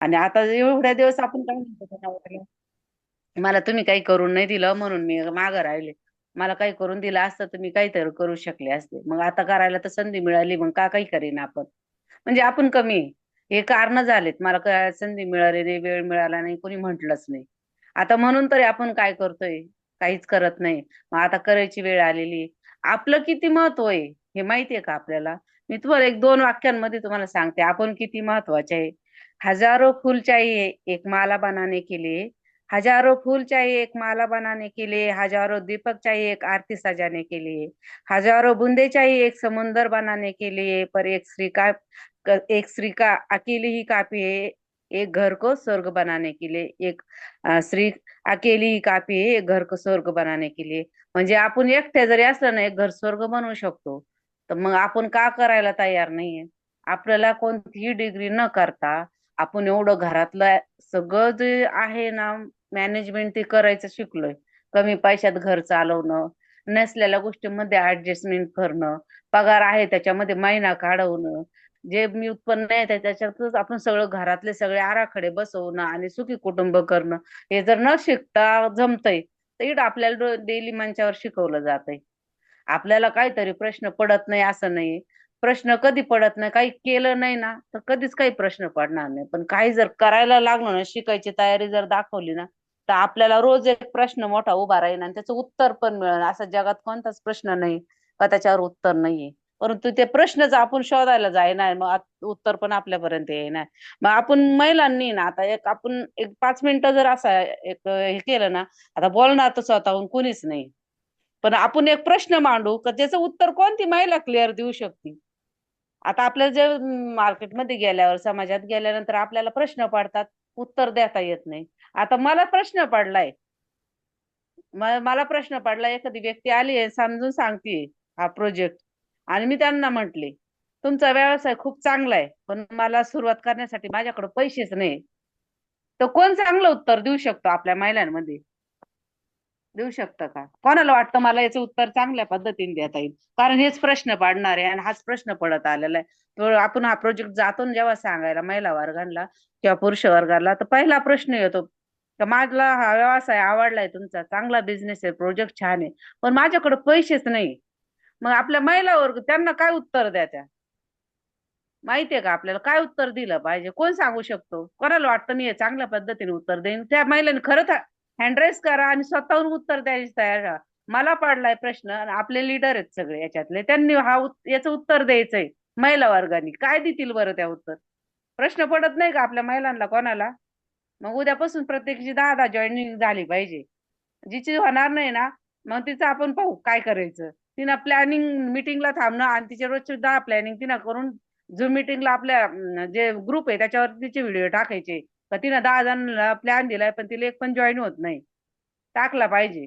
आणि आता एवढ्या दिवस आपण काय म्हणतो त्या नवऱ्याला, मला तुम्ही काही करून नाही दिलं म्हणून मी मागं राहिले. मला काही करून दिलं असतं तर मी काहीतरी करू शकले असते. मग आता करायला तर संधी मिळाली, मग का काही करीन आपण. म्हणजे आपण कमी आहे. हे कारण झालेत. मला काय संधी मिळाली नाही, वेळ मिळाला नाही, कोणी म्हंटलच नाही. आता म्हणून तरी आपण काय करतोय? काहीच करत नाही. मग आता करायची वेळ आलेली आहे. आपलं किती महत्व आहे हे माहितीये का आपल्याला? मी तुम्हाला एक दोन वाक्यांमध्ये तुम्हाला सांगते आपण किती महत्वाचे आहे. हजारों फूल चाहिए एक माला बनाने के लिए, हजारों फूल चाहिए एक माला बनाने के लिए, हजारों दीपक चाहिए एक आरती सजाने के लिए, हजारों बूंदे चाहिए एक समुंदर बनाने के लिए, पर एक स्त्री का अकेली ही काफी है एक घर को स्वर्ग बनाने के लिए. एक स्त्री अकेली ही काफी है एक घर को स्वर्ग बनाने के लिए. म्हणजे आपण एकट्या जरी असलं ना एक घर स्वर्ग बनवू शकतो. तर मग आपण का करायला तयार नाहीये? आपल्याला कोणतीही डिग्री न करता आपण एवढं घरातलं सगळं जे आहे ना मॅनेजमेंट ते करायचं शिकलोय. कमी पैशात घर चालवणं, नसलेल्या गोष्टींमध्ये ऍडजस्टमेंट करणं, पगार आहे त्याच्यामध्ये महिना काढवणं, जे मी उत्पन्न आहे त्याच्यातच आपण सगळं घरातले सगळे आराखडे बसवणं आणि सुखी कुटुंब करणं, हे जर न शिकता जमतंय तर इथं आपल्याला डेली मंचावर शिकवलं जातंय. आपल्याला काहीतरी प्रश्न पडत नाही असं नाही. प्रश्न कधी पडत नाही, काही केलं नाही ना तर कधीच काही प्रश्न पडणार नाही. पण काही जर करायला लागलो ना, शिकायची तयारी जर दाखवली ना, तर आपल्याला रोज एक प्रश्न मोठा उभा राहील आणि त्याचं उत्तर पण मिळेल. असा जगात कोणताच प्रश्न नाही का त्याच्यावर उत्तर नाहीये. परंतु ते प्रश्नच आपण शोधायला जाईना, मग उत्तर पण आपल्यापर्यंत येईना. मग आपण महिलांनी ना आता आपण एक 5 मिनिटं जर असं एक हे केलं ना, आता बोलणार तर स्वतःहून कोणीच नाही. पण आपण एक प्रश्न मांडू का त्याचं उत्तर कोणती महिला क्लिअर देऊ शकते. आता आपल्याला जे मार्केटमध्ये गेल्यावर समाजात गेल्यानंतर आपल्याला प्रश्न पडतात, उत्तर देता येत नाही. आता मला प्रश्न पडलाय, मला प्रश्न पडला, एखादी व्यक्ती आली आहे समजून सांगतेय हा प्रोजेक्ट, आणि मी त्यांना म्हंटले तुमचा व्यवसाय खूप चांगला आहे पण मला सुरुवात करण्यासाठी माझ्याकडे पैसेच नाही. तर कोण चांगलं उत्तर देऊ शकतो आपल्या महिलांमध्ये? देऊ शकतं का? कोणाला वाटतं मला याचं उत्तर चांगल्या पद्धतीने देता येईल? कारण हेच प्रश्न पडणार आहे आणि हाच प्रश्न पडत आलेला आहे. तर आपण हा प्रोजेक्ट जातो ना जेव्हा सांगायला महिला वर्गाला किंवा पुरुष वर्गाला, तर पहिला प्रश्न येतो तर माझला हा व्यवसाय आवडलाय, तुमचा चांगला बिझनेस आहे, प्रोजेक्ट छान आहे, पण माझ्याकडे पैसेच नाही. मग आपल्या महिला वर्ग त्यांना काय उत्तर द्या त्या? माहितीये का आपल्याला काय उत्तर दिलं पाहिजे? कोण सांगू शकतो? कोणाला वाटतं मी हे चांगल्या पद्धतीने उत्तर देईन? त्या महिलेने खरंच हँड राईज करा आणि स्वतःहून उत्तर द्यायची तयार राहा. मला पडलाय प्रश्न आणि आपले लीडर आहेत सगळे याच्यातले, त्यांनी याचं उत्तर द्यायचंय. महिला वर्गाने काय देतील बरं त्या उत्तर? प्रश्न पडत नाही का आपल्या महिलांना कोणाला? मग उद्यापासून प्रत्येकीची 10-10 जॉईनिंग झाली पाहिजे. जिची होणार नाही ना, मग तिचं आपण पाहू काय करायचं. तिनं प्लॅनिंग मीटिंगला थांबणं आणि तिचे रोजचे 10 प्लॅनिंग तिनं करून झूम मीटिंगला आपल्या जे ग्रुप आहे त्याच्यावर तिचे व्हिडिओ टाकायचे. तर तिनं 10 जणांना प्लॅन दिलाय पण तिला एक पण जॉईन होत नाही. टाकला पाहिजे.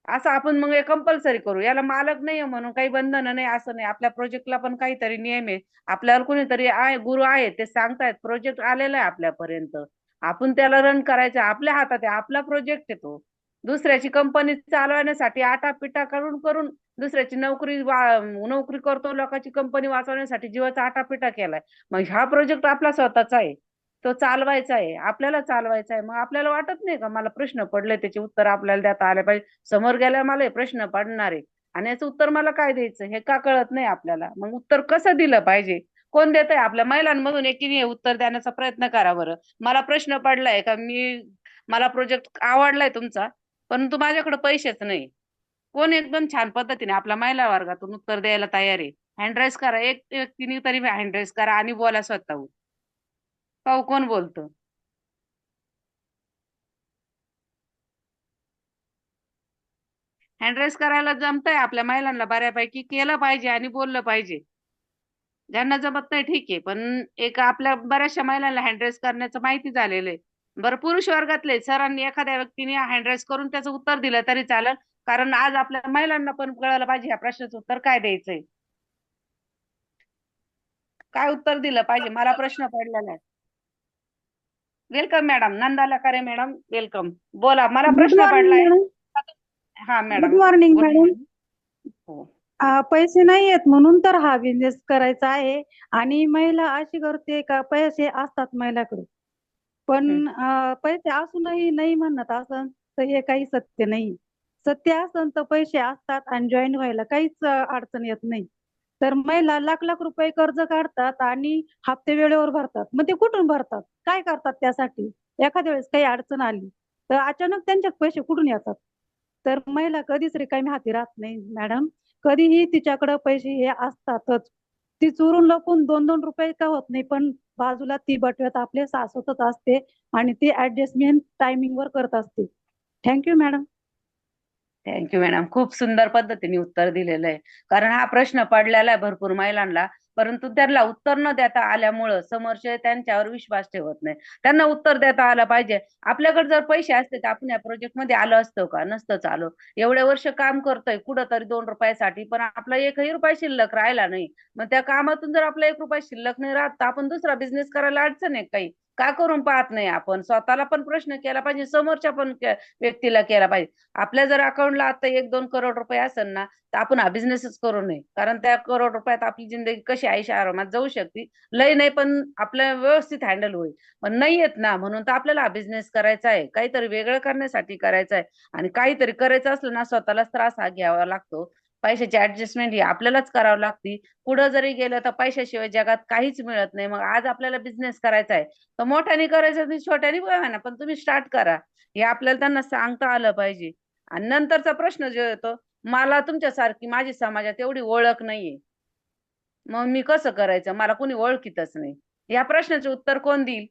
असं आपण मग कंपल्सरी करू. याला मालक नाहीये म्हणून काही बंधन नाही असं नाही. आपल्या प्रोजेक्टला पण काहीतरी नियम आहे. आपल्याला कोणीतरी आहे, गुरु आहेत, ते सांगतायत. प्रोजेक्ट आलेला आहे आपल्यापर्यंत. आपण त्याला रन करायचं आपल्या हातात आहे. आपला प्रोजेक्ट आहे तो. दुसऱ्याची कंपनी चालवण्यासाठी आटापिटा करून करून दुसऱ्याची नोकरी करतो, लोकांची कंपनी वाचवण्यासाठी जीवाचा आटापिटा केलाय. मग हा प्रोजेक्ट आपला स्वतःचा आहे. तो चालवायचा आहे, आपल्याला चालवायचा आहे. मग आपल्याला वाटत नाही का मला प्रश्न पडले त्याचे उत्तर आपल्याला देता आले पाहिजे. समोर गेल्यावर मला हे प्रश्न पडणार आहे आणि याचं उत्तर मला काय द्यायचं हे का कळत नाही आपल्याला. मग उत्तर कसं दिलं पाहिजे? कोण देत आहे? आपल्या महिलांमधून एकीने हे उत्तर देण्याचा प्रयत्न करा बरं. मला प्रश्न पडलाय का मला प्रोजेक्ट आवडलाय तुमचा, परंतु माझ्याकडे पैसेच नाही. कोण एकदम छान पद्धतीने आपल्या महिला वर्गातून उत्तर द्यायला तयार आहे? हँड राईज करा, एक व्यक्तीने तरी हँड राईज करा आणि बोला स्वतःहून. पाहू कोण बोलतं. हँड राईज करायला जमतंय आपल्या महिलांना बऱ्यापैकी, केलं पाहिजे आणि बोललं पाहिजे. ज्यांना जमत नाही ठीक आहे, पण एक आपल्या बऱ्याचशा महिलांना हँड राईज करण्याचं माहिती झालेलं आहे. बरं पुरुष वर्गातले सरांनी एखाद्या व्यक्तीने हँड राईज करून त्याचं उत्तर दिलं तरी चालेल. कारण आज आपल्या महिलांना पण कळायला पाहिजे ह्या प्रश्नाचं उत्तर काय द्यायचंय. काय उत्तर दिलं पाहिजे मला प्रश्न पडलेला आहे. Welcome madam, Nanda Lakare madam, welcome. बोला, मला गुड प्रश्न मॉर्निंग पडलाय. मॅडम. हा good madam. Morning good madam. Morning. हो. पैसे नाही आहेत म्हणून तर हा बिझनेस करायचा आहे. आणि महिला अशी करते का पैसे असतात महिलाकडे हं. पण पैसे असूनही नाही म्हणत असं तर हे काही सत्य नाही. सत्य असन तर पैसे असतात आणि जॉईन व्हायला काहीच अडचण येत नाही. तर महिला लाख लाख रुपये कर्ज काढतात आणि हप्ते वेळेवर भरतात. मग ते कुठून भरतात? काय करतात त्यासाठी? एखाद्या वेळेस काही अडचण आली तर अचानक त्यांच्यात पैसे कुठून येतात? तर महिला कधीच रिकामी हाती राहत नाही मॅडम. कधीही तिच्याकडे पैसे हे असतातच. ती चोरून लपून 2-2 रुपये का होत नाही, पण बाजूला ती बटव्यात आपले साचवतच असते आणि ती ऍडजस्टमेंट टायमिंग वर करत असते. Thank you madam. Thank you madam. खूप सुंदर पद्धतीने उत्तर दिलेलं आहे. कारण हा प्रश्न पडलेला आहे भरपूर महिलांना, परंतु त्यांना उत्तर न देता आल्यामुळं समोरचे त्यांच्यावर विश्वास ठेवत नाही. त्यांना उत्तर देता आलं पाहिजे. आपल्याकडे जर पैसे असते तर आपण या प्रोजेक्ट मध्ये आलो असतो का? नसतंच आलो. एवढे वर्ष काम करतोय कुठं तरी 2 रुपयासाठी, पण आपला एकही रुपया शिल्लक राहिला नाही. मग त्या कामातून जर आपला 1 रुपया शिल्लक नाही राहत, तर आपण दुसरा बिझनेस करायला अडचण आहे काही. का करून पाहत नाही आपण? स्वतःला पण प्रश्न केला पाहिजे, समोरच्या पण व्यक्तीला केला पाहिजे. आपल्या जर अकाउंटला आता 1-2 करोड रुपये असेल ना, तर आपण हा बिझनेसच करू नये. कारण त्या करोड रुपयात आपली जिंदगी कशी आयुष्य आरामात जाऊ शकते. लय नाही पण आपल्या व्यवस्थित हँडल होईल. पण नाही येत ना, म्हणून तर आपल्याला हा बिझनेस करायचा आहे. काहीतरी वेगळं करण्यासाठी करायचा आहे. आणि काहीतरी करायचं असलं ना, स्वतःलाच त्रास हा घ्यावा लागतो. पैशाची ऍडजस्टमेंट ही आपल्यालाच करावी लागते. पुढे जरी गेलं तर पैशाशिवाय जगात काहीच मिळत नाही. मग आज आपल्याला बिझनेस करायचा आहे, तर मोठ्याने करायचं नाही, छोट्याने बघा ना, पण तुम्ही स्टार्ट करा. हे आपल्याला त्यांना सांगता आलं पाहिजे. आणि नंतरचा प्रश्न जो येतो, मला तुमच्यासारखी माझी समाजात एवढी ओळख नाहीये, मग मी कसं करायचं? मला कोणी ओळखीतच नाही. या प्रश्नाचे उत्तर कोण देईल?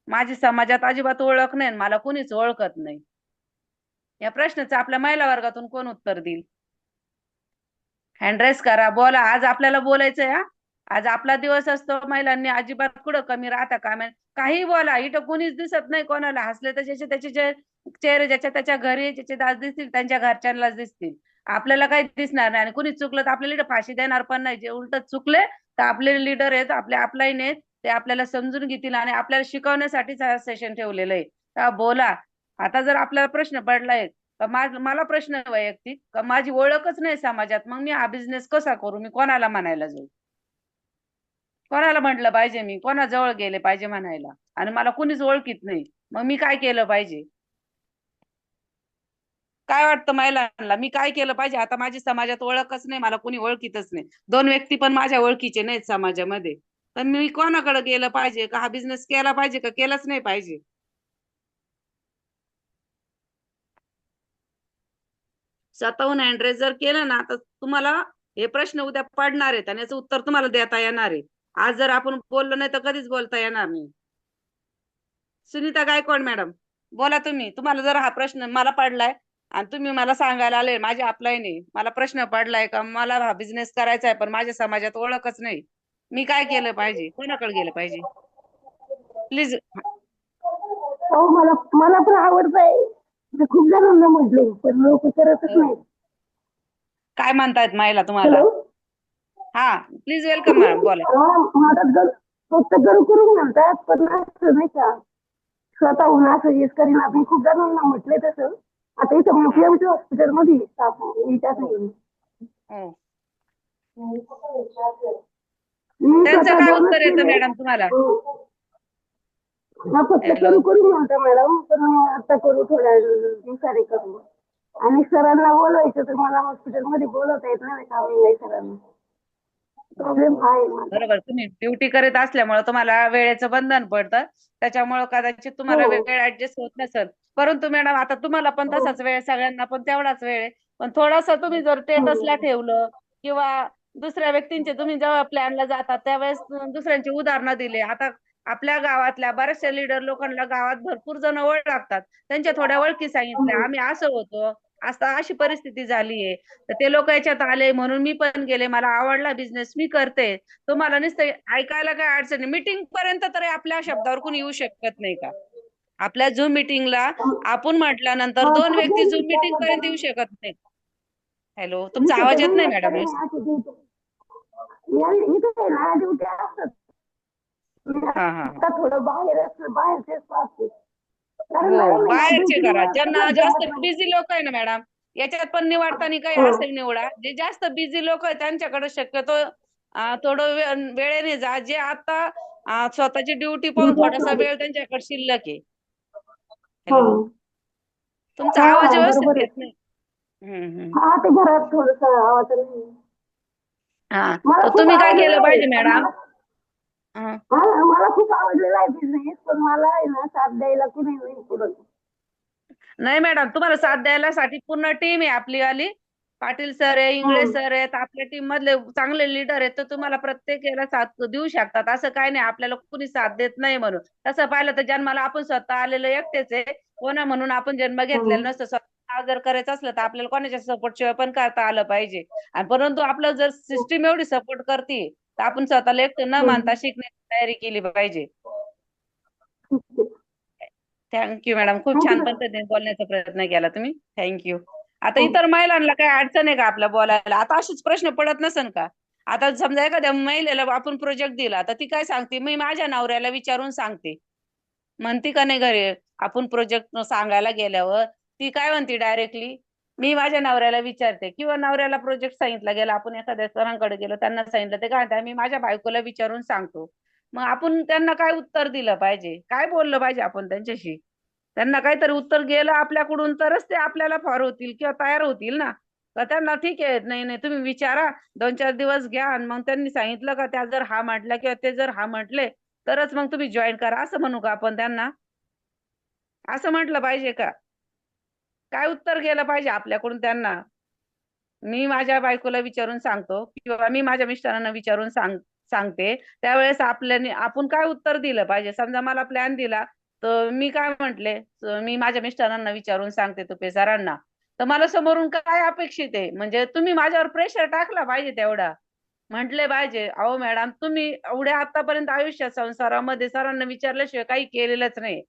माझी समाजात अजिबात ओळख नाही आणि मला कोणीच ओळखत नाही. या प्रश्नाचं आपल्या महिला वर्गातून कोण उत्तर देईल? हँड रेस करा, बोला. आज आपल्याला बोलायचंय हा. आज आपला दिवस असतो. महिलांनी अजिबात कुठं कमी राहता कामा नये. काही बोला, इथं कोणीच दिसत नाही कोणाला. हसले तर ज्याचे त्याचे चेहरे ज्याच्या त्याच्या घरी ज्याचे दात दिसतील त्यांच्या घरच्यांनाच दिसतील. आपल्याला काही दिसणार नाही आणि कुणी चुकलं तर आपल्याला इथं फाशी देणार पण नाही. जे उलट चुकले तर आपले लीडर आहेत, आपले अपलाईन आहेत, ते आपल्याला समजून घेतील आणि आपल्याला शिकवण्यासाठीच हा सेशन ठेवलेलं आहे. तर बोला. आता जर आपल्याला प्रश्न पडलाय, मला प्रश्न आहे वैयक्तिक, का माझी ओळखच नाही समाजात, मग मी हा बिझनेस कसा करू? मी कोणाला म्हणायला जाऊ? कोणाला म्हटलं पाहिजे? मी कोणाजवळ गेले पाहिजे म्हणायला? आणि मला कुणीच ओळखीत नाही, मग मी काय केलं पाहिजे? काय वाटतं महिलांना? मी काय केलं पाहिजे? आता माझी समाजात ओळखच नाही, मला कुणी ओळखीतच नाही. 2 व्यक्ती पण माझ्या ओळखीचे नाहीत समाजामध्ये. तर मी कोणाकडे गेलं पाहिजे? का हा बिझनेस केला पाहिजे का केलाच नाही पाहिजे? स्वतःहून हँड जर केलं ना, तर तुम्हाला हे प्रश्न उद्या पडणार आहेत आणि याचं उत्तर तुम्हाला देता येणार आहे. आज जर आपण बोललो नाही तर कधीच बोलता येणार नाही. सुनीता गायकवाड मॅडम, बोला तुम्ही. तुम्हाला जर हा प्रश्न मला पडलाय आणि तुम्ही मला सांगायला आले, माझ्या अपलाईन आहे, मला प्रश्न पडलाय का मला हा बिझनेस करायचा आहे पण माझ्या समाजात ओळखच नाही, मी काय केलं पाहिजे? कोणाकडे गेलं पाहिजे? प्लीज. हो, मला मला पण आवडतंय. मी खूप जणांना म्हटले पण लोक करतच नाही. काय म्हणतायत महिला तुम्हाला? हॅलो. हा, प्लीज वेलकम मॅडम, बोला. मला फक्त करू करू म्हणतात पण असं नाही का स्वतःहून असं हेच करीन. आपण खूप जणांना म्हटलंय तसं. आता इथं हा. पीएमसी हॉस्पिटल मध्ये विचार नाही. हो. मी त्यांचं स्वतः काय दोनच उत्तर येतं केले. मॅडम तुम्हाला? हा फक्त हॅलो. करू करू म्हणता मॅडम, पण आता करू थोड्या दिवसाने करू. आणि सरांना बोलवायचं तर मला हॉस्पिटलमध्ये बोलवता येत नाही का मी सरांना. हो प्रॉब्लेम हो. आहे माझा. बरोबर, तुम्ही ड्युटी करीत असल्यामुळे तुम्हाला वेळेचं बंधन पडतं. त्याच्यामुळे कदाचित हो तुम्हाला वेळ ऍडजस्ट होत नसेल. परंतु मॅडम आता तुम्हाला पण हो तसाच वेळ, सगळ्यांना पण तेवढाच वेळ आहे. पण थोडासा तुम्ही जर स्टेटसला हो ठेवलं किंवा दुसऱ्या व्यक्तींचे, तुम्ही जेव्हा प्लॅनला जातात त्यावेळेस दुसऱ्यांची उदाहरणं दिले. आता आपल्या गावातल्या बऱ्याचशा लीडर लोकांना गावात भरपूर जण लागतात. त्यांच्या थोड्या ओळखी सांगितल्या, आम्ही असं होतो, आता अशी परिस्थिती झालीये, तर ते लोक याच्यात आले म्हणून मी पण गेले, मला आवडला बिझनेस, मी करते. तुम्हाला नुसतं ऐकायला काय अडचण? मीटिंग पर्यंत तरी आपल्या शब्दावर कोणी येऊ शकत नाही का? आपल्या झूम मिटिंगला आपण म्हटल्यानंतर हा, 2 व्यक्ती पाहिजे झूम मिटिंग पर्यंत येऊ त्याबद्दल. शकत नाही. हॅलो, तुमचा इथं आवाज तर येत नाही नाही मॅडम. करेन अशी ड्युटी. इथं आहे ना ड्युटी असतात. मी हा हा हा. आता थोडं बाहेरचेच पाहते. कारण हो, मॅडम आहे ना बाहेरचे करा. ड्युटीमुळे ज्यांना सगळं जास्त जमत नाही. बिझी लोक आहे ना मॅडम, याच्यात पण निवडताना काही हो असेल निवडा. जे जास्त बिझी लोक आहे त्यांच्याकडे शक्यतो थोडं वेळेने जा. जे आता स्वतःची ड्युटी पाहून थोडासा बिझनेसमध्ये. वेळ त्यांच्याकडे शिल्लक आहे. हा हॅलो, तुमचा हा आवाज व्यवस्थित बरोबर आहे. येत नाही. हम्म. हा ते घरात थोडस आवाज नाही. हा, मला तर खूप तुम्ही काय केलं आवडलेला आहे पाहिजे पण मॅडम? मला हा मला खूप आवडलेला आहे बिझनेस, पण मला आहे ना साथ द्यायला कुणी नाही पुढं. नाही मॅडम, तुम्हाला साथ द्यायला साठी पूर्ण टीम आहे आपली वाली. पाटील सर आहे, इंगळे हम्म. सर आहेत, आपल्या टीम मधले चांगले लीडर आहेत, तर तुम्हाला प्रत्येक याला साथ देऊ शकतात. असं काही नाही आपल्याला कुणी साथ देत नाही म्हणून. तसं पाहिलं तर जन्माला आपण स्वतः आलेलो एकटेच आहे. कोणा म्हणून आपण जन्म घेतलेला हम्म. नसतं. स्वतः जर करायचं असलं तर आपल्याला कोणाच्या सपोर्ट शिवाय पण करता आलं पाहिजे. आणि परंतु आपलं जर सिस्टीम एवढी सपोर्ट करते, तर आपण स्वतःला एकटं न मानता हम्म. शिकण्याची तयारी केली पाहिजे. ठीक आहे. थँक्यू मॅडम, खूप थँक्यू छान मॅडम. पद्धतीने बोलण्याचा प्रयत्न केला तुम्ही. थँक्यू. आता थँक्यू. इतर महिलांना काही अडचण आहे का आपल्या बोलायला? आता असेच प्रश्न पडत नसन का? आता समजा एखाद्या महिलेला आपण प्रोजेक्ट दिला, तर ती काय सांगते, मी माझ्या नवऱ्याला विचारून सांगते. म्हणती का नाही घरी? आपण प्रोजेक्ट सांगायला गेल्यावर ती काय म्हणते डायरेक्टली, मी माझ्या नवऱ्याला विचारते. किंवा नवऱ्याला प्रोजेक्ट सांगितला गेला, आपण एखाद्या सरांकडे गेलो, त्यांना सांगितलं, ते काय म्हणतात, मी माझ्या बायकोला विचारून सांगतो. मग आपण त्यांना काय उत्तर दिलं पाहिजे? काय बोललं पाहिजे आपण त्यांच्याशी? त्यांना काहीतरी उत्तर गेलं आपल्याकडून तरच ते आपल्याला फॉर होतील किंवा तयार होतील ना. तर त्यांना ठीक आहे, नाही नाही तुम्ही विचारा, 2-4 दिवस घ्या, आणि मग त्यांनी सांगितलं का, त्या जर हा म्हटल्या किंवा ते जर हा म्हटले, तरच मग तुम्ही जॉईन करा, असं म्हणू का आपण त्यांना? असं म्हटलं पाहिजे का? काय उत्तर गेलं पाहिजे आपल्याकडून त्यांना? मी माझ्या बायकोला विचारून सांगतो किंवा मी माझ्या मिस्टरांना विचारून सांगते. त्यावेळेस आपण काय उत्तर दिलं पाहिजे? समजा मला प्लॅन दिला, तर मी काय म्हंटले, मी माझ्या मिस्टरांना विचारून सांगते तुपे सरांना. तर मला समोरून काय अपेक्षित आहे? म्हणजे तुम्ही माझ्यावर प्रेशर टाकला पाहिजे तेवढा. म्हटले पाहिजे, अहो मॅडम, तुम्ही एवढ्या आतापर्यंत आयुष्यात संसारामध्ये सरांना विचारल्याशिवाय काही केलेलंच नाही.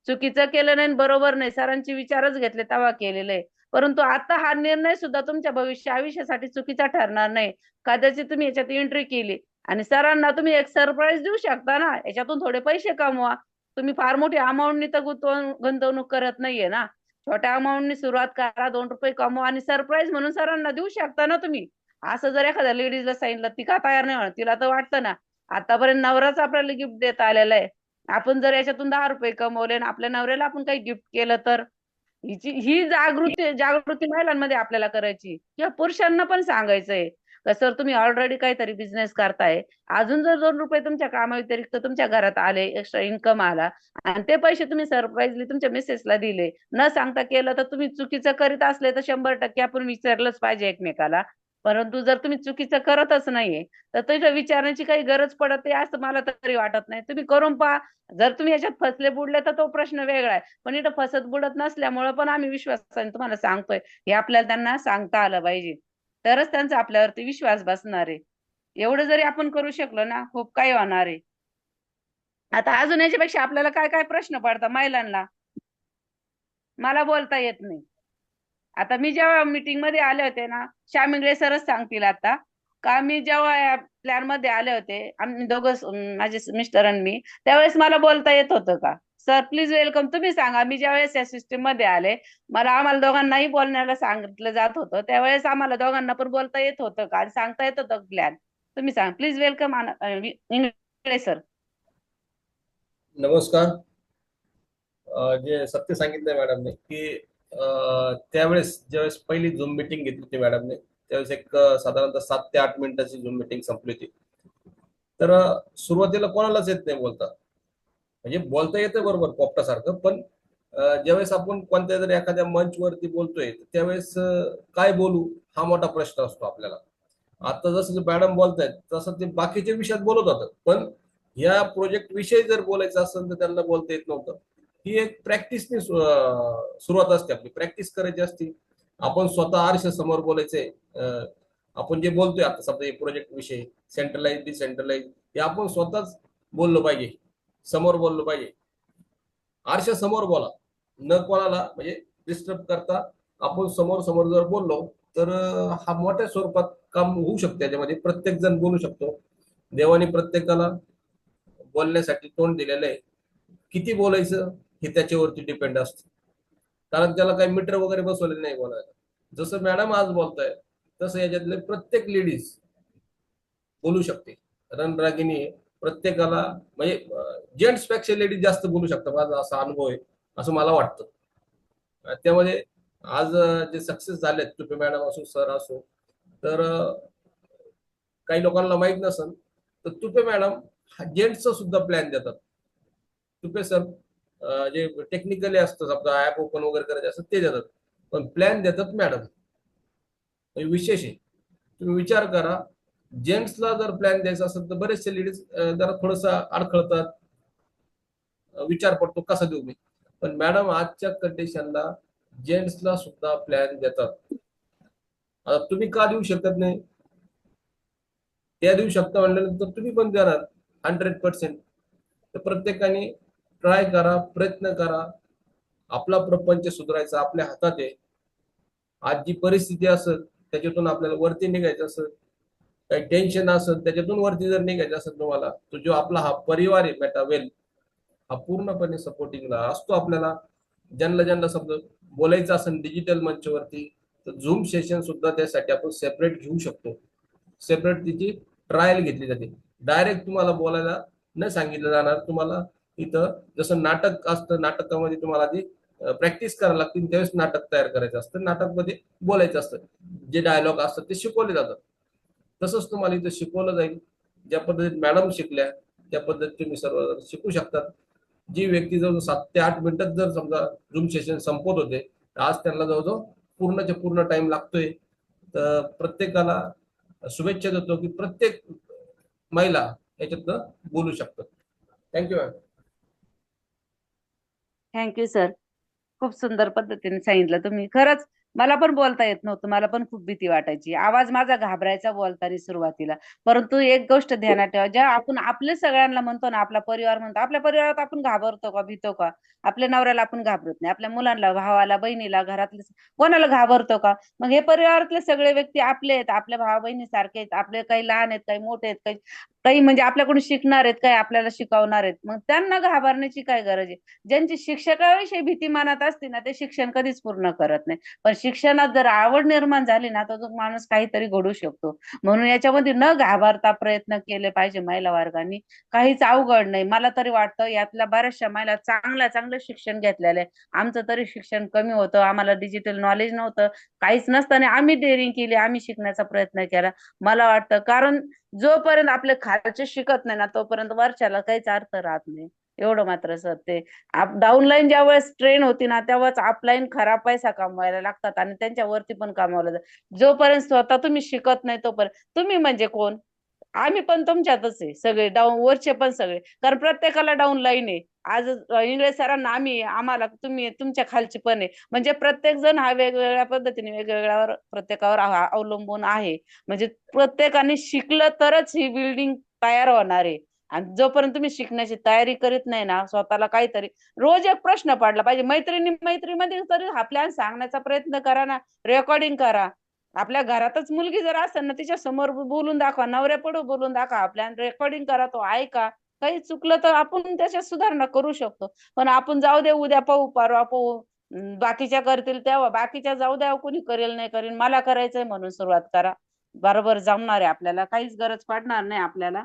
चुकीचं केलं नाही, बरोबर नाही, सरांचे विचारच घेतले तेव्हा केलेलं आहे. परंतु आता हा निर्णय सुद्धा तुमच्या आयुष्यासाठी चुकीचा ठरणार नाही. कदाचित तुम्ही याच्यात एंट्री केली आणि सरांना तुम्ही एक सरप्राईज देऊ शकता ना, याच्यातून थोडे पैसे कमवा. तुम्ही फार मोठी अमाऊंटनी तर गुंतवणूक करत नाहीये ना. छोट्या अमाऊंटनी सुरुवात करा, ₹2 कमवा आणि सरप्राईज म्हणून सरांना देऊ शकता ना तुम्ही. असं जर एखाद्या लेडीजला सांगितलं, ती का तयार नाही होणार? तिला तर वाटतं ना, आतापर्यंत नवराच आपल्याला गिफ्ट देत आलेला आहे. आपण जर याच्यातून ₹10 कमवले आणि आपल्या नवऱ्याला आपण काही गिफ्ट केलं, तर ही जागृती महिलांमध्ये आपल्याला करायची, किंवा पुरुषांना पण सांगायचंय. का सर, तुम्ही ऑलरेडी काहीतरी बिझनेस करताय, अजून जर ₹2 तुमच्या कामाव्यतिरिक्त तुमच्या घरात आले, एक्स्ट्रा इन्कम आला, आणि ते पैसे तुम्ही सरप्राईजली तुमच्या मिसेसला दिले, न सांगता केलं, तर तुम्ही चुकीचं करीत असले तर 100% आपण विचारलंच पाहिजे एकमेकाला. परंतु जर तुम्ही चुकीचं करतच नाहीये, तर त्याच्या विचारण्याची काही गरज पडत आहे असं मला तरी वाटत नाही. तुम्ही करून पहा. जर तुम्ही याच्यात फसले बुडले तर तो प्रश्न वेगळा आहे. पण इथं फसत बुडत नसल्यामुळं पण आम्ही विश्वासाने तुम्हाला सांगतोय, हे आपल्याला त्यांना सांगता आलं पाहिजे. तरच त्यांचा आपल्यावरती विश्वास बसणार आहे. एवढं जरी आपण करू शकलो ना, खूप काही होणार आहे. आता अजून याच्यापेक्षा आपल्याला काय काय प्रश्न पडतात महिलांना? मला बोलता येत नाही. आता मी जेव्हा मीटिंग मध्ये आले होते ना, श्याम इंगळे सरच सांगतील आता, का मी जेव्हा या प्लॅन मध्ये आले होते, आम्ही दोघं, माझे मिस्टर आणि मी, त्यावेळेस मला बोलता येत होतं का? सर प्लीज वेलकम, तुम्ही सांगा. मी ज्यावेळेस या सिस्टीम मध्ये आले, आम्हाला दोघांनाही बोलण्याला सांगितलं जात होतं, त्यावेळेस आम्हाला दोघांना पण बोलता येत होतं का आणि सांगता येत होतं प्लॅन? तुम्ही सांगा प्लीज वेलकम इंगळे सर. नमस्कार. जे सत्य सांगितलंय मॅडमने की त्यावेळेस ज्यावेळेस पहिली झूम मिटिंग घेतली होती मॅडमने, त्यावेळेस एक साधारणतः 7 ते 8 मिनिटाची झूम मिटिंग संपली होती. तर सुरुवातीला कोणालाच येत नाही बोलता, म्हणजे बोलता येतं बरोबर पोपटासारखं, पण ज्यावेळेस आपण कोणत्या जरी एखाद्या मंचवरती बोलतोय, त्यावेळेस काय बोलू हा मोठा प्रश्न असतो आपल्याला. आता जसं मॅडम बोलतायत तसं ते बाकीच्या विषयात बोलत होतं, पण या प्रोजेक्ट विषयी जर बोलायचं असेल तर त्यांना बोलता येत नव्हतं. ही एक प्रॅक्टिसने सुरुवात असते, आपली प्रॅक्टिस करायची असते. आपण स्वतः आरशा समोर बोलायचंय. आपण जे बोलतोय आता समजा प्रोजेक्ट विषयी, सेंट्रलाइज डिसेंट्रलाइज, हे आपण स्वतःच बोललो पाहिजे, समोर बोललो पाहिजे. आरशा समोर बोला, न कोणाला म्हणजे डिस्टर्ब करता. आपण समोर समोर जर बोललो तर हा मोठ्या स्वरूपात काम होऊ शकते. त्याच्यामध्ये प्रत्येक जण बोलू शकतो. देवाने प्रत्येकाला बोलण्यासाठी तोंड दिलेलं आहे. किती बोलायचं हे त्याच्यावरती डिपेंड असतं, कारण त्याला काही मीटर वगैरे बसवलेलं नाही बोलायला. जसं मॅडम आज बोलताय तसं याच्यातले प्रत्येक लेडीज बोलू शकते. रणरागिणी आहे. प्रत्येकाला म्हणजे जेंट्सपेक्षा लेडीज जास्त बोलू शकतात, माझा असा अनुभव आहे असं मला वाटतं. त्यामध्ये आज जे सक्सेस झालेत, तुपे मॅडम असो, सर असो, तर काही लोकांना माहित नसेल तर तुपे मॅडम जेंट्सचा सुद्धा प्लॅन देतात. तुपे सर जे टेक्निकली असतं, समजा ऍप ओपन वगैरे करायचे असतं ते देतात, पण प्लॅन देतात मॅडम. हे विशेष आहे. तुम्ही विचार करा, जेंट्सला जर प्लॅन द्यायचा असेल तर बरेचसे लेडीज जरा थोडस अडखळतात, विचार पडतो कसा देऊ मी. पण मॅडम आजच्या कंडिशनला जेंट्सला सुद्धा प्लॅन देतात. आता तुम्ही का देऊ शकत नाही? त्या देऊ शकता म्हणल्यानंतर तुम्ही पण देणार 100%. तर प्रत्येकाने ट्राय करा, प्रयत्न करा. आपला प्रपंच सुधारायचा आपल्या हातात आहे. आज जी परिस्थिती असेल त्याच्यातून आपल्याला वरती निघायचं असेल, काही टेन्शन असेल त्याच्यातून वरती जर निघायचं असेल तुम्हाला, तो जो आपला हा परिवार आहे मेटावेल, हा पूर्णपणे सपोर्टिंगला असतो आपल्याला. ज्यांना ज्यांना समजा बोलायचं असेल डिजिटल मंचवरती, तर झूम सेशन सुद्धा त्यासाठी आपण सेपरेट घेऊ शकतो. सेपरेट तिची ट्रायल घेतली जाते. डायरेक्ट तुम्हाला बोलायला न सांगितलं जाणार. तुम्हाला इथं जसं नाटक असतं, नाटकामध्ये तुम्हाला आधी प्रॅक्टिस करायला लागतील, त्यावेळेस नाटक तयार करायचं असतं, नाटकमध्ये बोलायचं असतं, जे डायलॉग असतात ते शिकवले जातात. तसंच तुम्हाला इथं शिकवलं जाईल. ज्या पद्धतीत मॅडम शिकल्या त्या पद्धतीत तुम्ही सर्व शिकू शकतात. जी व्यक्ती जवळ 7 ते 8 मिनिटात जर समजा झूम सेशन संपवत होते, तर आज त्यांना जवळजवळ पूर्णच्या पूर्ण टाइम लागतोय. तर प्रत्येकाला शुभेच्छा देतो की प्रत्येक महिला याच्यातनं बोलू शकतात. Thank you ma'am. Thank you sir. खूप सुंदर पद्धतीने सांगितलं तुम्ही. खरंच मला पण बोलता येत नव्हतं, मला पण खूप भीती वाटायची, आवाज माझा घाबरायचा बोलताना सुरुवातीला. परंतु एक गोष्ट ध्यानात ठेवा, ज्या आपण आपल्या सगळ्यांना म्हणतो ना, आपला परिवार म्हणतो, आपल्या परिवारात आपण घाबरतो का, भीतो का? आपल्या नवऱ्याला आपण घाबरत नाही, आपल्या मुलांना, भावाला, बहिणीला, घरातले कोणाला घाबरतो का? मग हे परिवारातले सगळे व्यक्ती आपले आहेत, आपल्या भावा बहिणी सारखे आहेत, आपले काही लहान आहेत, काही मोठे आहेत, काही काही म्हणजे आपल्याकडून शिकणार आहेत, काही आपल्याला शिकवणार आहेत. मग त्यांना घाबरण्याची काय गरज आहे? ज्यांची शिक्षकाविषयी भीती मनात असते ना, ते शिक्षण कधीच पूर्ण करत नाही. पण शिक्षणात जर आवड निर्माण झाली ना, तर तो माणूस काहीतरी घडू शकतो. म्हणून याच्यामध्ये न घाबरता प्रयत्न केले पाहिजे महिला वर्गाने. काहीच अवघड नाही. मला तरी वाटतं यातल्या बऱ्याचशा महिला चांगलं शिक्षण घेतलेलं आहे. आमचं तरी शिक्षण कमी होतं, आम्हाला डिजिटल नॉलेज नव्हतं, काहीच नसताना आम्ही डेअरिंग केली, आम्ही शिकण्याचा प्रयत्न केला. मला वाटतं कारण जोपर्यंत आपले खालचे शिकत नाही ना, तोपर्यंत वरच्याला काहीच अर्थ राहत नाही. एवढं मात्र सत्य आहे. डाऊनलाईन ज्या वेळेस ट्रेन होती ना, तेव्हाच अपलाईन खरा पैसा कमवायला लागतात आणि त्यांच्यावरती पण कमावलं जातं. जोपर्यंत स्वतः तुम्ही शिकत नाही तोपर्यंत तुम्ही म्हणजे कोण? आम्ही पण तुमच्यातच आहे सगळे, डाऊन वरचे पण सगळे, कारण प्रत्येकाला डाऊन लाईन आहे. आज इंग्रज सरांना आम्ही आम्हाला तुम्ही तुमच्या खालची पण आहे. म्हणजे प्रत्येक जण हा वेगवेगळ्या पद्धतीने वेगवेगळ्यावर प्रत्येकावर अवलंबून आहे. म्हणजे प्रत्येकाने शिकलं तरच ही बिल्डिंग तयार होणार आहे. आणि जोपर्यंत तुम्ही शिकण्याची तयारी करीत नाही ना, स्वतःला काहीतरी रोज एक प्रश्न पडला पाहिजे. मैत्रीमध्ये तरी हा प्लॅन सांगण्याचा प्रयत्न करा ना, रेकॉर्डिंग करा. आपल्या घरातच मुलगी जर असेल ना, तिच्या समोर बोलून दाखवा, नवऱ्यापुढे बोलून दाखवा, प्लॅन रेकॉर्डिंग करा, तो ऐका. काही चुकलं तर आपण त्याच्यात सुधारणा करू शकतो. पण आपण जाऊ दे, उद्या पाहू, परवा पाहू, बाकीच्या करतील तेव्हा, बाकीच्या जाऊ द्या, कोणी करेल नाही करेल, मला करायचंय म्हणून सुरुवात करा. बरोबर जमणार आहे आपल्याला, काहीच गरज पडणार नाही आपल्याला.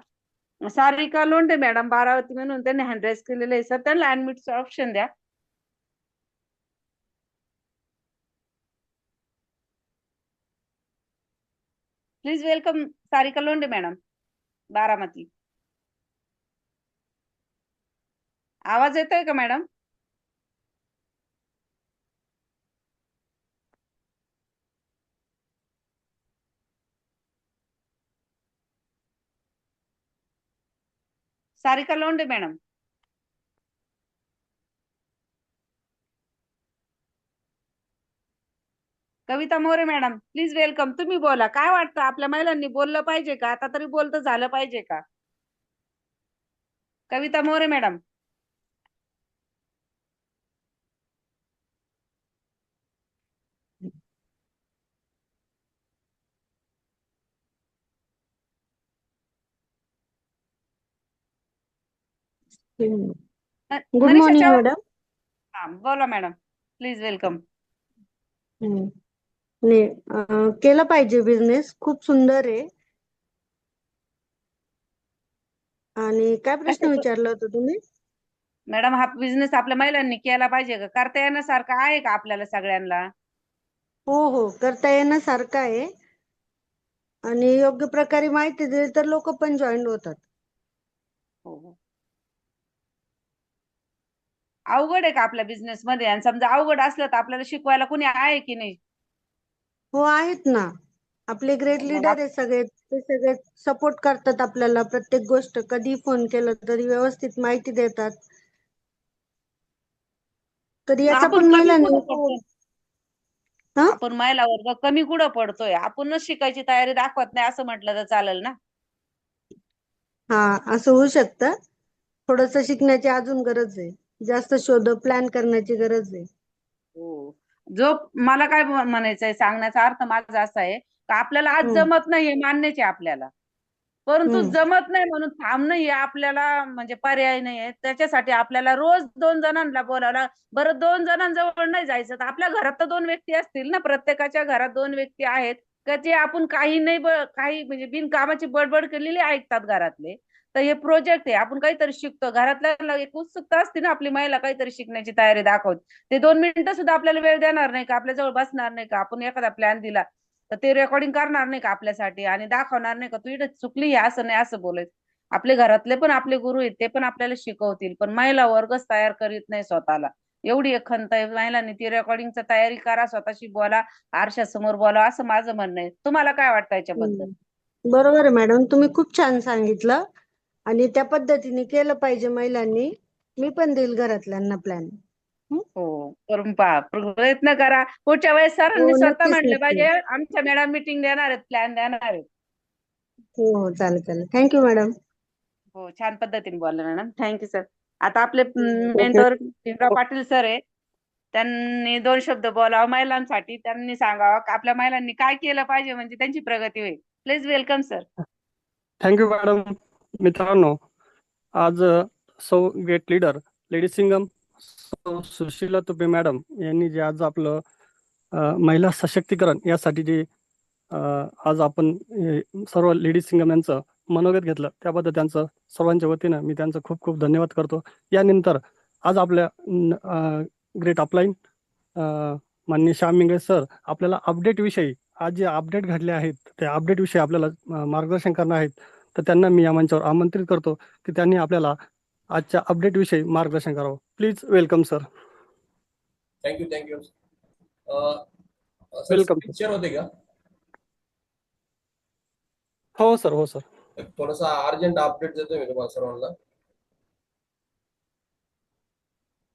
सारिका लोंढे मॅडम बारावती म्हणून त्यांनी हँड रेस केलेले आहे सर, त्यांना अनम्यूटचं ऑप्शन द्या. Please welcome Sarika Londhe madam, Baramati. आवाज येतोय का madam? Sarika Londhe madam. Kavita More madam, please welcome. तुम्ही बोला, काय वाटतं आपल्या महिलांनी बोललं पाहिजे का? आता तरी बोलतं झालं पाहिजे का? Kavita More madam. Good Manisha morning Chavan. Madam. हा बोला मॅडम, प्लीज वेलकम. केला पाहिजे बिझनेस, खूप सुंदर आहे. आणि काय प्रश्न विचारला होता तुम्ही? मॅडम, हा बिझनेस आपल्या महिलांनी केला पाहिजे का? करता येण्यासारखा आहे का आपल्याला सगळ्यांना? हो हो, करता येण्यासारखं आहे आणि योग्य प्रकारे माहिती दिली तर लोक पण जॉईन होतात. हो हो. अवघड आहे का आपल्या बिझनेस मध्ये? आणि समजा अवघड असलं तर आपल्याला शिकवायला कुणी आहे की नाही? हो, आहेत ना. आपले ग्रेट मग लीडर आहे सगळे, ते सगळे सपोर्ट करतात आपल्याला. प्रत्येक गोष्ट कधी फोन केलं तरी व्यवस्थित माहिती देतात. तर याचा आपण पण कमी महिलांनी कुठं पडतोय? हा आपण महिला वर्ग कमी कुठं पडतोय? आपणच शिकायची तयारी दाखवत नाही असं म्हटलं तर चालेल ना? हा, असं होऊ शकतं. थोडस शिकण्याची अजून गरज आहे. जास्त शोध प्लॅन करण्याची गरज आहे. हो. जो मला काय म्हणायचंय, सांगण्याचा अर्थ माझा असा आहे का आपल्याला आज हम्म जमत नाही हे मान्यच आहे आपल्याला. परंतु हम्म जमत नाही म्हणून थांबणं हे आपल्याला म्हणजे पर्याय नाही आहे. त्याच्यासाठी आपल्याला रोज 2 जणांना बोलावला. बरं, 2 जणांजवळ नाही जायचं तर आपल्या घरात तर 2 व्यक्ती असतील ना. प्रत्येकाच्या घरात 2 व्यक्ती आहेत का जे आपण काही नाही काही म्हणजे बिनकामाची बडबड केलेली ऐकतात घरातले. तर हे प्रोजेक्ट आहे, आपण काहीतरी शिकतो. घरातल्या एक उत्सुकता असते ना आपली, महिला काहीतरी शिकण्याची तयारी दाखवत. ते 2 मिनिटं सुद्धा आपल्याला वेळ देणार नाही का? आपल्या जवळ बसणार नाही का? आपण एखादा प्लॅन दिला तर ते रेकॉर्डिंग करणार नाही का आपल्यासाठी आणि दाखवणार नाही का तू इकडे चुकली आहे, असं नाही असं बोलायचं. आपले घरातले पण आपले गुरु आहेत, ते पण आपल्याला शिकवतील. पण महिला वर्गच तयार करीत नाही स्वतःला. एवढी एक खंत आहे महिलांनी, ती रेकॉर्डिंगची तयारी करा, स्वतःशी बोला, आरशासमोर बोला, असं माझं म्हणणं आहे. तुम्हाला काय वाटतं याच्याबद्दल? बरोबर आहे मॅडम, तुम्ही खूप छान सांगितलं आणि त्या पद्धतीने केलं पाहिजे महिलांनी. मी पण देईल घरातल्यांना प्लॅन. हो, करून पहा, प्रयत्न करा. पुढच्या वेळेस हो, सरांनी स्वतः नक्कीच म्हणलं नक्की. पाहिजे आमच्या मॅडम मीटिंग देणार आहेत, प्लॅन देणार आहेत. हो हो, चालेल चालेल. Thank you madam. हो, छान पद्धतीने बोलला मॅडम. Thank you sir. आता आपले okay. Mentor Bhimrao Patil sir आहे. त्यांनी 2 शब्द बोलावं महिलांसाठी. त्यांनी सांगावं की आपल्या महिलांनी काय केलं पाहिजे म्हणजे त्यांची प्रगती होईल. Please welcome sir. Thank you madam. मित्रांनो, आज सौ गेट लीडर लेडी सिंगम सौ सुशीला तुपे मॅडम यांनी जे आज आपलं महिला सशक्तीकरण यासाठी जे आज आपण सर्व लेडी सिंगम यांचं मनोगत घेतलं, त्याबद्दल त्यांचं सर्वांच्या वतीनं मी त्यांचं खूप खूप धन्यवाद करतो. यानंतर आज आपल्या ग्रेट अपलाईन माननीय श्याम मिंगळे सर आपल्याला अपडेटविषयी, आज जे अपडेट घडले आहेत त्या अपडेटविषयी आपल्याला मार्गदर्शन करणार आहेत. तर त्यांना मी या मंचावर आमंत्रित करतो की त्यांनी आपल्याला आजच्या अपडेटविषयी मार्गदर्शन करावं. Please welcome sir. Thank you thank you. Sir, welcome screen sir. Share होते का? हो सर, हो सर. एक थोडासा अर्जंट अपडेट देतोय मी तुम्हाला सर्वांना.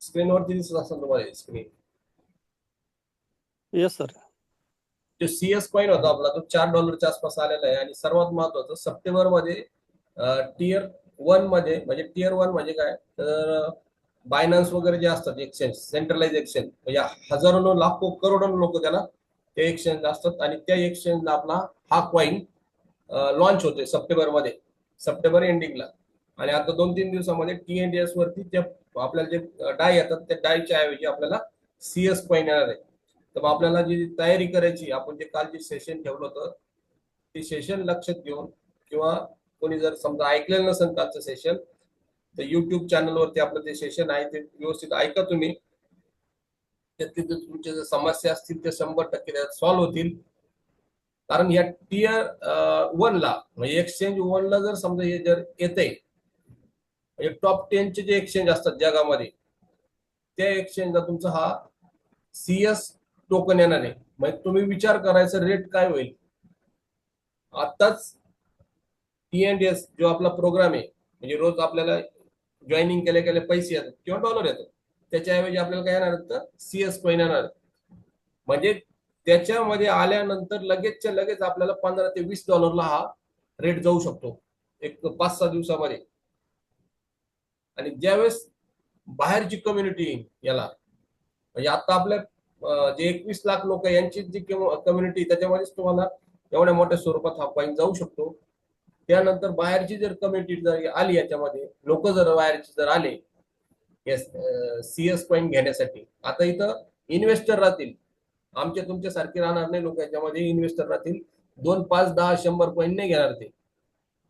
स्क्रीनवरती दिसत असेल तुम्हाला स्क्रीन. Yes sir. जो CS कॉइन होता आपला तो $4 आसपास आलेला आहे. आणि सर्वात महत्वाचं, सप्टेंबर मध्ये टियर 1 मध्ये, म्हणजे टियर 1 म्हणजे काय तर बायनान्स वगैरे जे असतात एक्सचेंज, सेंट्रलाइज एक्सचेंज, म्हणजे हजारो लाखो करोडो लोक त्याला ते एक्सचेंज असतात. आणि त्या एक्सचेंजला आपला हा कॉइन लॉन्च होते सप्टेंबर मध्ये, सप्टेंबर एंडिंगला. आणि आता 2-3 दिवसामध्ये TNDS वरती त्या आपल्याला जे डाय येतात त्या डायच्या ऐवजी आपल्याला CS कॉइन येणार आहे. तर मग आपल्याला जी तयारी करायची, आपण जे काल जे सेशन ठेवलं होतं ते सेशन लक्षात घेऊन, किंवा कोणी जर समजा ऐकलेलं नसेल कालचं सेशन, तर युट्यूब चॅनलवरती आपलं ते सेशन आहे ते व्यवस्थित ऐका तुम्ही. त्यातली जर तुमच्या जर समस्या असतील ते 100% त्यात सॉल्व्ह होतील. कारण या टियर 1 ला म्हणजे एक्सचेंज 1 ला जर समजा हे जर येते, म्हणजे टॉप 10 चे जे एक्सचेंज असतात जगामध्ये, त्या एक्सचेंजला तुमचा हा CS टोकन येणार आहे. म्हणजे तुम्ही विचार करायचा रेट काय होईल. आताच TNDS जो आपला प्रोग्राम आहे, म्हणजे रोज आपल्याला जॉईनिंग केल्या केल्या पैसे येतात किंवा डॉलर येतात, त्याच्याऐवजी आपल्याला काय येणार तर CS कॉइन येणार. म्हणजे त्याच्यामध्ये आल्यानंतर लगेचच्या लगेच आपल्याला $15 ते $20 हा रेट जाऊ शकतो एक 5-6 दिवसामध्ये. आणि ज्यावेळेस बाहेरची कम्युनिटी याला, म्हणजे आता आपल्या जे 21 लाख लोक यांची जी कम्युनिटी, त्याच्यामध्येच तुम्हाला एवढ्या मोठ्या स्वरूपात हा कॉइन जाऊ शकतो. त्यानंतर बाहेरची जर कम्युनिटी जर आली, याच्यामध्ये लोक जर बाहेरची जर आले CS कॉइन घेण्यासाठी, आता इथं इन्व्हेस्टर राहतील, आमच्या तुमच्या सारखे राहणार नाही लोक, याच्यामध्ये इन्व्हेस्टर राहतील. 2, 5, 10, 100 कॉइन नाही घेणार ते.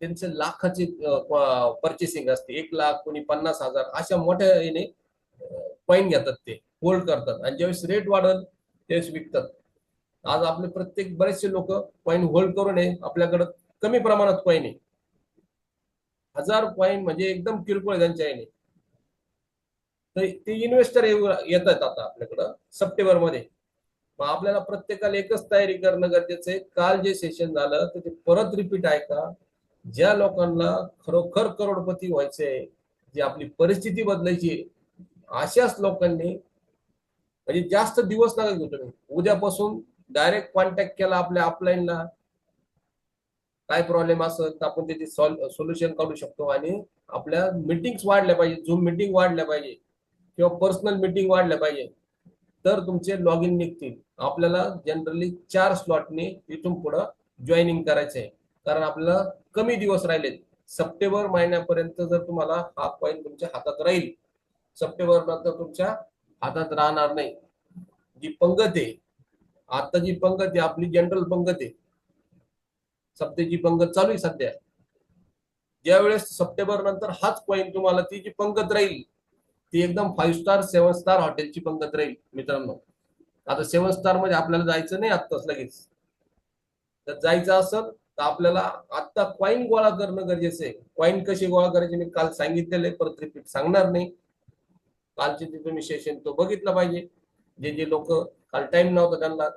त्यांचे लाखाची परचेसिंग असते, 1 लाख, कोणी 50,000 अशा मोठ्या याने कॉईन घेतात, ते होल्ड करतात आणि ज्यावेळेस रेट वाढल त्यावेळेस विकतात. आज आपले बरेचसे लोक कॉईन होल्ड करू नये, आपल्याकडे कमी प्रमाणात कॉईन आहे, 1000 कॉईन म्हणजे एकदम किरकोळ आहे त्यांच्या याने. तर ते इन्व्हेस्टर येतात आता आपल्याकडं सप्टेंबर मध्ये. मग आपल्याला प्रत्येकाला एकच तयारी करणं गरजेचं आहे, काल जे सेशन झालं तर ते परत रिपीट आहे का? ज्या लोकांना खरोखर करोडपती व्हायचंय, जी आपली परिस्थिती बदलायची, अशाच लोकांनी म्हणजे जास्त दिवस नका घेऊ तुम्ही, उद्यापासून डायरेक्ट कॉन्टॅक्ट केला आपल्या अपलाईनला, काय प्रॉब्लेम असेल तर आपण त्याची सोल्युशन काढू शकतो. आणि आपल्या मीटिंग्स वाढल्या पाहिजे, झूम मीटिंग वाढल्या पाहिजे किंवा पर्सनल मीटिंग वाढल्या पाहिजे, तर तुमचे लॉग इन निघतील. आपल्याला जनरली 4 स्लॉटने इथून पुढे जॉईनिंग करायचं आहे, कारण आपल्याला कमी दिवस राहिलेत. सप्टेंबर महिन्यापर्यंत जर तुम्हाला हा कॉईन तुमच्या हातात राहील, सप्टेंबर नंतर तुमच्या हातात राहणार नाही. जी पंगत आहे आता, जी पंगत आहे आपली जनरल पंगत आहे, सप्तेची पंगत चालू आहे सध्या. ज्यावेळेस सप्टेंबर नंतर हाच कॉईन तुम्हाला, ती जी पंगत राहील ती एकदम 5 स्टार 7 स्टार हॉटेलची पंगत राहील मित्रांनो. आता 7 स्टार मध्ये आपल्याला जायचं नाही आत्ताच लगेच. तर जायचं असेल तर आपल्याला आता कॉईन गोळा करणं गरजेचं आहे. कॉईन कशी गोळा करायची मी काल सांगितलेलं आहे, परत रिपीट सांगणार नाही. कालचे ते तुम्ही सेशन तो बघितलं पाहिजे. जे लोक काल टाइम नव्हता त्यांना